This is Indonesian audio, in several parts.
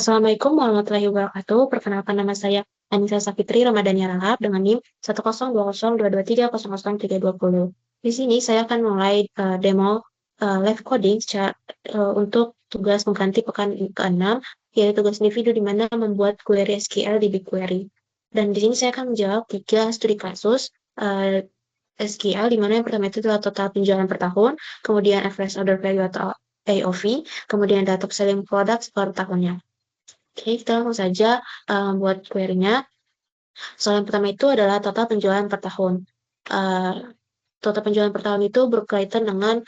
Assalamualaikum warahmatullahi wabarakatuh. Perkenalkan nama saya Anissa Safitri Ramadhani Rahab dengan NIM 1020223000320. Di sini saya akan mulai demo live coding untuk tugas mengganti pekan ke-6, yaitu tugas individu di mana membuat query SQL di BigQuery. Dan di sini saya akan menjawab 3 studi kasus SQL, di mana yang pertama itu adalah total penjualan per tahun, kemudian average order value atau AOV, kemudian data selling products per tahunnya. Oke, kita langsung saja buat query-nya. Soal yang pertama itu adalah total penjualan per tahun. Uh, Total penjualan per tahun itu berkaitan dengan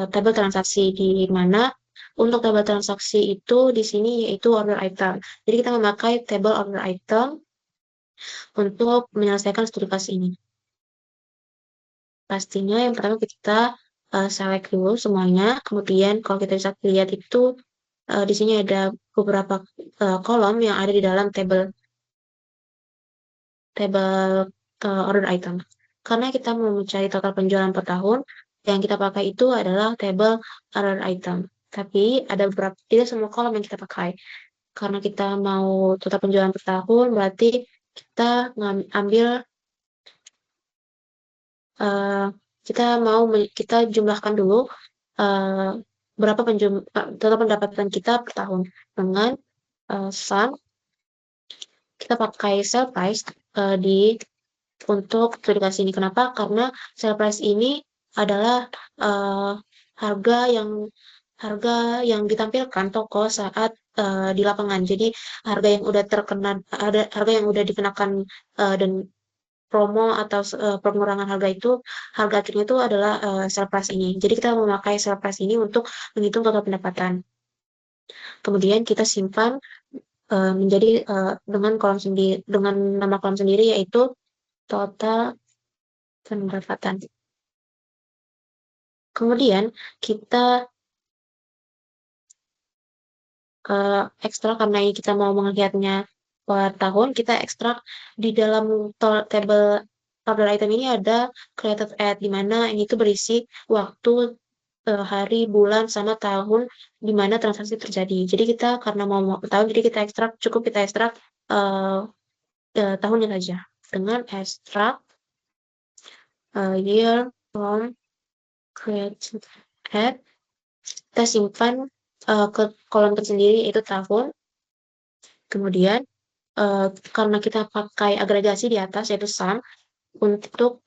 tabel transaksi, di mana untuk tabel transaksi itu di sini yaitu order item. Jadi kita memakai tabel order item untuk menyelesaikan studi kasus ini. Pastinya yang pertama kita select dulu semuanya. Kemudian kalau kita bisa lihat itu di sini ada beberapa kolom yang ada di dalam tabel order item. Karena kita mau mencari total penjualan per tahun, yang kita pakai itu adalah tabel order item. Tapi ada beberapa, tidak semua kolom yang kita pakai. Karena kita mau total penjualan per tahun, berarti kita ambil uh, kita jumlahkan dulu uh, berapa total pendapatan kita per tahun dengan sum. Kita pakai sell price untuk aplikasi ini. Kenapa? Karena sell price ini adalah uh, harga yang harga yang ditampilkan toko saat di lapangan. Jadi harga yang udah dikenakan dan promo atau pengurangan harga itu, harga akhirnya itu adalah sell price ini. Jadi kita memakai sell price ini untuk menghitung total pendapatan. Kemudian kita simpan menjadi dengan nama kolom sendiri, yaitu total pendapatan. Kemudian kita ekstrak, karena ini kita mau melihatnya per tahun, kita ekstrak di dalam table order item ini ada created at, di mana ini tuh berisi waktu, hari, bulan, sama tahun di mana transaksi terjadi. Jadi kita karena mau tahun, jadi cukup kita ekstrak uh, tahunnya saja dengan ekstrak year from created at. Kita simpan ke kolom tersendiri, yaitu tahun. Kemudian karena kita pakai agregasi di atas, yaitu sum, untuk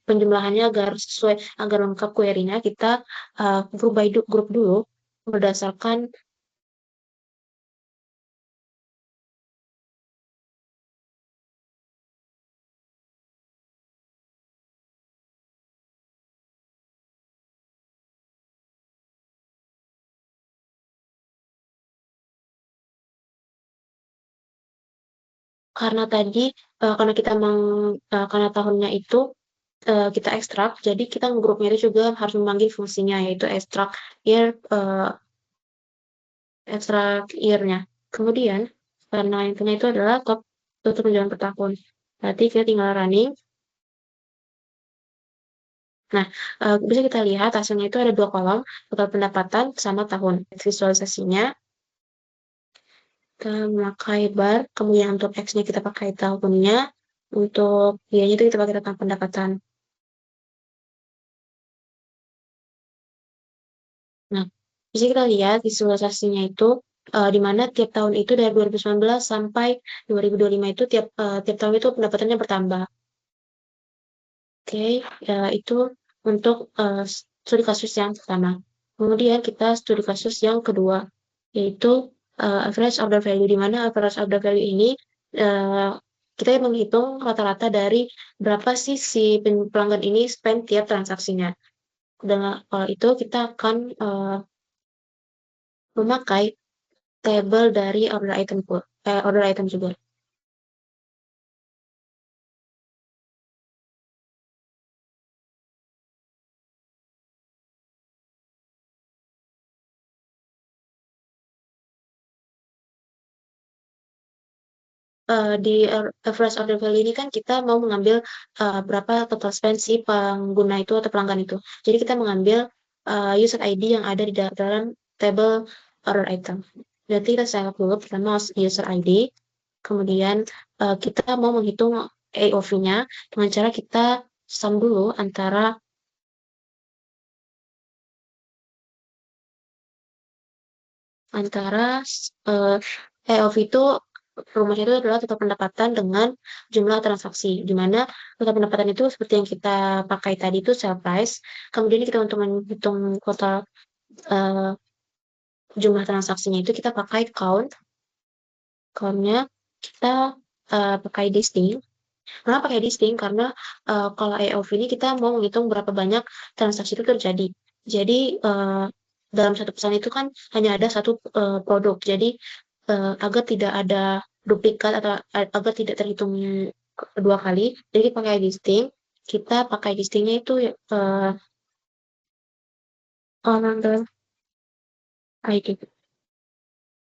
penjumlahannya agar lengkap query-nya, kita grup dulu berdasarkan karena tadi karena tahunnya itu kita ekstrak, jadi kita grupnya itu juga harus memanggil fungsinya, yaitu ekstrak year-nya. Kemudian karena intinya itu adalah total penjualan per tahun, berarti kita tinggal running. Nah, bisa kita lihat hasilnya itu ada 2 kolom, total pendapatan sama tahun. Visualisasinya, kita memakai bar, kemudian untuk X-nya kita pakai tahunnya, untuk Y-nya itu kita pakai total pendapatan. Nah, bisa kita lihat visualisasinya itu di mana tiap tahun itu dari 2019 sampai 2025 itu tiap tahun itu pendapatannya bertambah. Oke, itu untuk studi kasus yang pertama. Kemudian kita studi kasus yang kedua, yaitu average order value, di mana average order value ini uh, kita menghitung rata-rata dari berapa sih si pelanggan ini spend tiap transaksinya. Dengan itu kita akan memakai tabel dari order item juga. Di average order value ini kan kita mau mengambil berapa total spend si pengguna itu atau pelanggan itu. Jadi kita mengambil user ID yang ada di dalam table order item. Berarti kita select dulu pertama user ID, kemudian kita mau menghitung AOV-nya dengan cara kita sum dulu antara AOV itu rumusnya itu adalah total pendapatan dengan jumlah transaksi, di mana total pendapatan itu seperti yang kita pakai tadi itu sale price, kemudian kita untuk menghitung total eh, jumlah transaksinya itu kita pakai count-nya kita pakai distinct. Kenapa pakai distinct? Karena kalau AOV ini kita mau menghitung berapa banyak transaksi itu terjadi. Jadi dalam satu pesan itu kan hanya ada satu produk. Jadi agar tidak ada duplikat atau agar tidak terhitung dua kali, jadi kita pakai distinct. Kita pakai distinctnya itu on ID.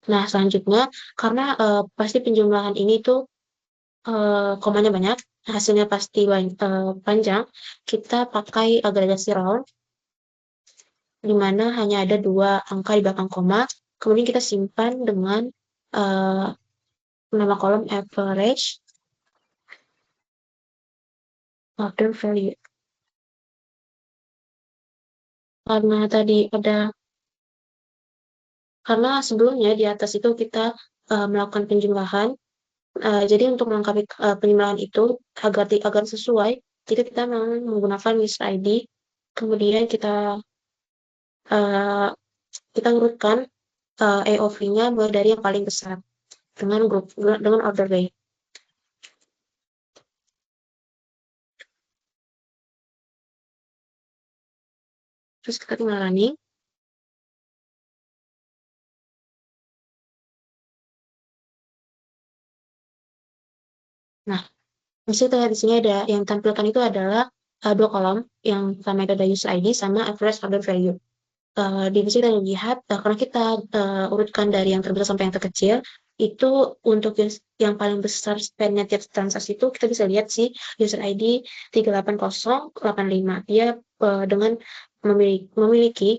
Nah, selanjutnya karena pasti penjumlahan ini tuh komanya banyak, hasilnya pasti panjang, kita pakai agregasi round, di mana hanya ada dua angka di belakang koma, kemudian kita simpan dengan uh, nama kolom average order value. Karena tadi karena sebelumnya di atas itu kita melakukan penjumlahan, jadi untuk melengkapi penjumlahan itu agar sesuai, jadi kita menggunakan user ID, kemudian uh, kita urutkan AOV-nya mulai dari yang paling besar dengan order by. Terus kita tinggal running. Nah, di sini ada yang tampilkan itu adalah dua kolom. Yang pertama itu ada user ID sama average order value. Di sini kita lihat karena kita urutkan dari yang terbesar sampai yang terkecil, itu untuk yang paling besar spendnya tiap transaksi itu kita bisa lihat sih user ID 38085. Dia dengan memiliki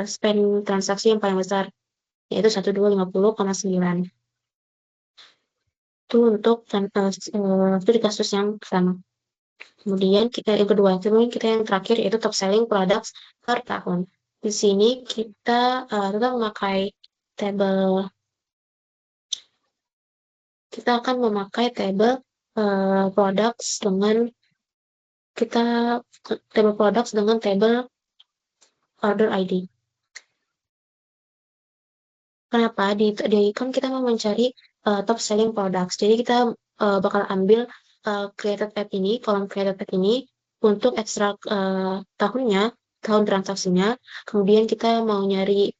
spend transaksi yang paling besar, yaitu 1250,9. Itu untuk itu di kasus yang pertama. Kemudian kita yang kedua, kemudian kita yang terakhir yaitu top selling products per tahun. Di sini kita tetap memakai tabel, kita akan memakai tabel products dengan kita tabel products dengan tabel order ID. Kenapa? Kan kita mau mencari top selling products. Jadi kita bakal ambil created app ini, kolom created app ini untuk ekstrak tahunnya, tahun transaksinya. Kemudian kita mau nyari,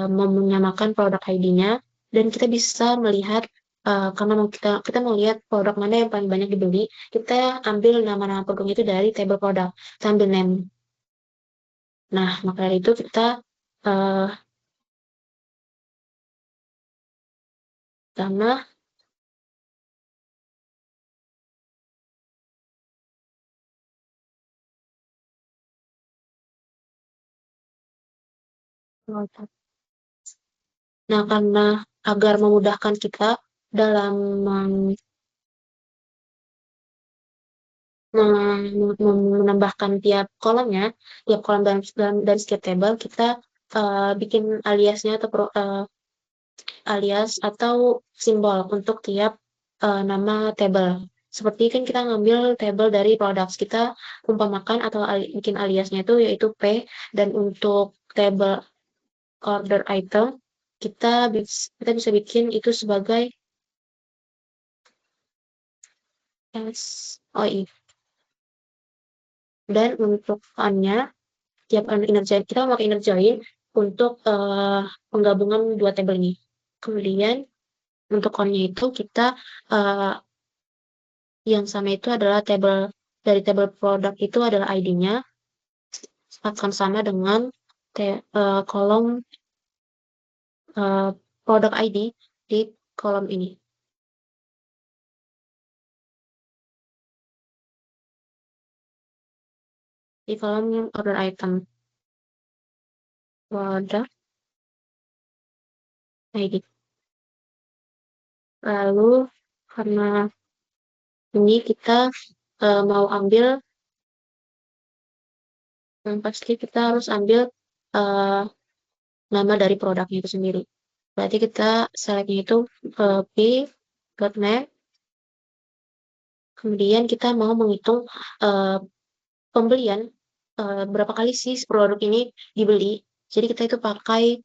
mau menyamakan produk ID-nya, dan kita bisa melihat karena kita mau lihat produk mana yang paling banyak dibeli, kita ambil nama-nama produk itu dari table produk, kita ambil name. Nah, maka dari itu kita uh, karena Nah, karena agar memudahkan kita dalam menambahkan tiap kolom dari setiap table, kita bikin aliasnya atau alias atau simbol untuk tiap nama table. Seperti kan kita ngambil table dari products, kita umpamakan atau bikin aliasnya itu yaitu P, dan untuk table order item, kita bisa bikin itu sebagai SOI. Dan untuk on-nya, tiap inner join, kita memakai inner join untuk penggabungan dua tabel ini. Kemudian untuk on-nya itu kita yang sama itu adalah dari table produk itu adalah ID-nya akan sama dengan kolom uh, produk ID di kolom ini, di kolom order item produk ID. Lalu karena ini kita mau ambil, yang pasti kita harus ambil uh, nama dari produknya itu sendiri. Berarti kita selectnya itu p.name. Kemudian kita mau menghitung uh, pembelian, berapa kali sih produk ini dibeli. Jadi kita itu pakai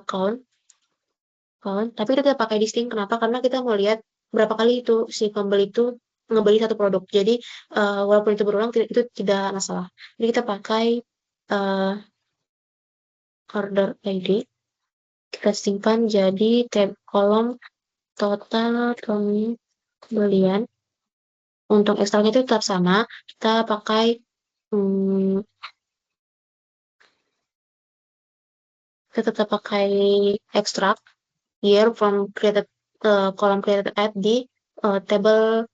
count, tapi kita tidak pakai distinct. Kenapa? Karena kita mau lihat berapa kali itu si pembeli itu ngebeli satu produk. Jadi walaupun itu berulang, itu tidak masalah. Jadi kita pakai uh, order ID. Kita simpan jadi tab kolom total pembelian. Untuk ekstraknya itu tetap sama. Kita pakai hmm, kita tetap pakai ekstrak year from created, kolom created at di table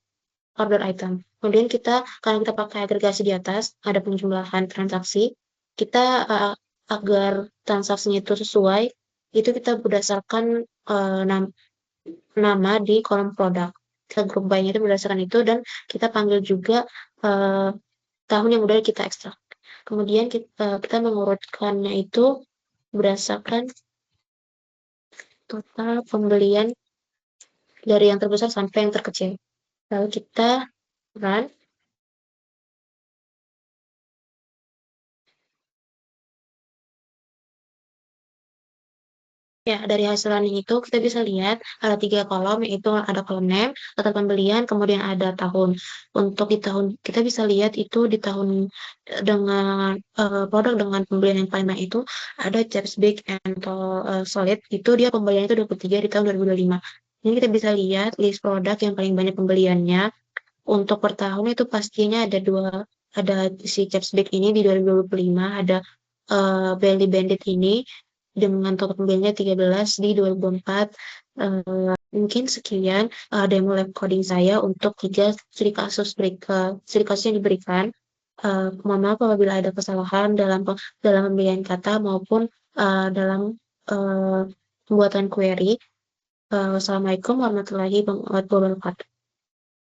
order item. Kemudian kita, karena kita pakai agregasi di atas, ada penjumlahan transaksi, kita agar transaksinya itu sesuai, itu kita berdasarkan nama di kolom produk. Kita group by-nya itu berdasarkan itu, dan kita panggil juga uh, tahun yang udah kita ekstrak. Kemudian kita mengurutkannya itu berdasarkan total pembelian dari yang terbesar sampai yang terkecil. Lalu kita run. Ya, dari hasil running itu kita bisa lihat ada 3 kolom, yaitu ada kolom name, total pembelian, kemudian ada tahun. Untuk di tahun, kita bisa lihat itu di tahun dengan produk dengan pembelian yang paling banyak itu ada Chaps Big and Solid, itu dia pembeliannya itu 23 di tahun 2025. Ini kita bisa lihat list produk yang paling banyak pembeliannya. Untuk per tahun itu pastinya ada si Chaps Big ini di 2025, ada Belly Bandit ini dengan total pembeliannya 13 di 2024. Mungkin sekian demo lab coding saya untuk 3 ciri kasus yang diberikan. Mohon maaf apabila ada kesalahan dalam pemilihan kata maupun dalam pembuatan query. Wassalamualaikum warahmatullahi wabarakatuh.